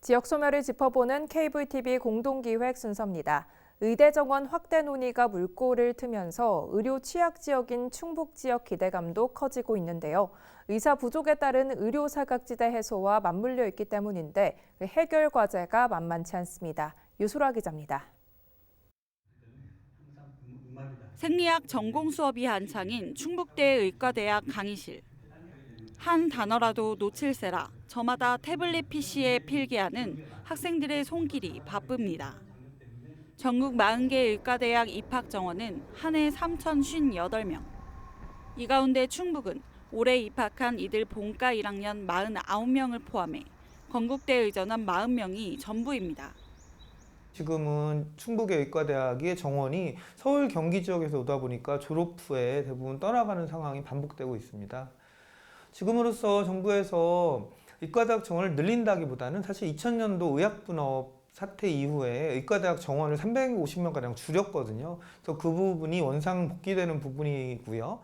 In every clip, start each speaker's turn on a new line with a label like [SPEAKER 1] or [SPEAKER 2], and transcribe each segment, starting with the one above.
[SPEAKER 1] 지역 소멸을 짚어보는 케이블TV 공동기획 순서입니다. 의대 정원 확대 논의가 물꼬를 트면서 의료 취약 지역인 충북 지역 기대감도 커지고 있는데요. 의사 부족에 따른 의료 사각지대 해소와 맞물려 있기 때문인데 해결 과제가 만만치 않습니다. 유소라 기자입니다.
[SPEAKER 2] 생리학 전공 수업이 한창인 충북대 의과대학 강의실. 한 단어라도 놓칠세라 저마다 태블릿 PC에 필기하는 학생들의 손길이 바쁩니다. 전국 40개 의과대학 입학 정원은 한 해 3,058명. 이 가운데 충북은 올해 입학한 이들 본과 1학년 49명을 포함해 건국대 의전원 40명이 전부입니다.
[SPEAKER 3] 지금은 충북의 의과대학의 정원이 서울 경기 지역에서 오다 보니까 졸업 후에 대부분 떠나가는 상황이 반복되고 있습니다. 지금으로서 정부에서 의과대학 정원을 늘린다기보다는 사실 2000년도 의학분업 사태 이후에 의과대학 정원을 350명가량 줄였거든요. 그래서 그 부분이 원상복귀되는 부분이고요.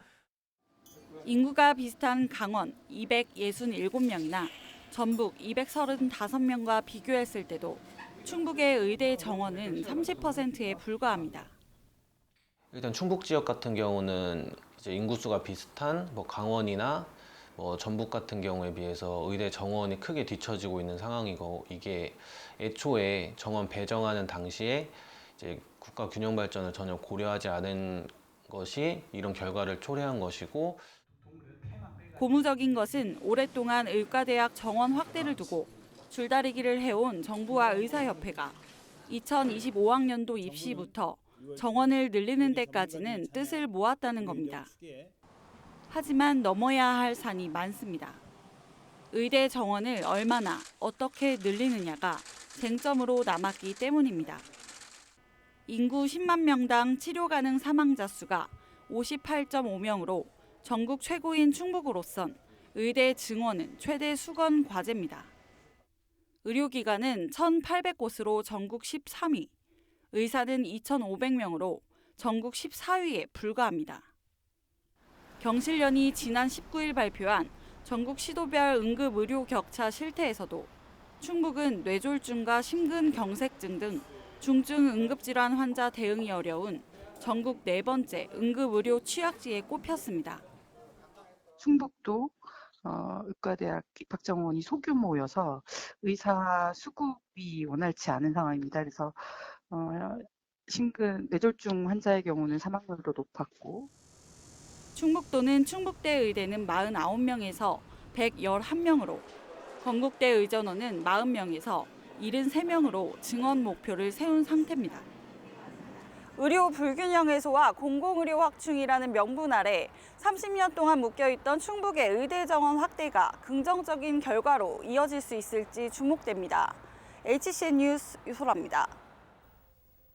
[SPEAKER 2] 인구가 비슷한 강원 267명이나 전북 235명과 비교했을 때도 충북의 의대 정원은 30%에 불과합니다.
[SPEAKER 4] 일단 충북 지역 같은 경우는 이제 인구수가 비슷한 강원이나 전북 같은 경우에 비해서 의대 정원이 크게 뒤처지고 있는 상황이고, 이게 애초에 정원 배정하는 당시에 이제 국가 균형 발전을 전혀 고려하지 않은 것이 이런 결과를 초래한 것이고,
[SPEAKER 2] 고무적인 것은 오랫동안 의과대학 정원 확대를 두고 줄다리기를 해온 정부와 의사협회가 2025학년도 입시부터 정원을 늘리는 데까지는 뜻을 모았다는 겁니다. 하지만 넘어야 할 산이 많습니다. 의대 정원을 얼마나 어떻게 늘리느냐가 쟁점으로 남았기 때문입니다. 인구 10만 명당 치료 가능 사망자 수가 58.5명으로 전국 최고인 충북으로선 의대 증원은 최대 수건 과제입니다. 의료기관은 1,800곳으로 전국 13위, 의사는 2,500명으로 전국 14위에 불과합니다. 경실련이 지난 19일 발표한 전국 시도별 응급의료 격차 실태에서도 충북은 뇌졸중과 심근경색증 등 중증 응급질환 환자 대응이 어려운 전국 4번째 응급의료 취약지에 꼽혔습니다.
[SPEAKER 5] 충북도 의과대학 입학 정원이 소규모여서 의사 수급이 원활치 않은 상황입니다. 그래서 뇌졸중 환자의 경우는 사망률도 높았고,
[SPEAKER 2] 충북도는 충북대 의대는 49명에서 111명으로, 건국대 의전원은 40명에서 73명으로 증원 목표를 세운 상태입니다. 의료 불균형 해소와 공공의료 확충이라는 명분 아래 30년 동안 묶여있던 충북의 의대 정원 확대가 긍정적인 결과로 이어질 수 있을지 주목됩니다. HCN 뉴스 유소라입니다.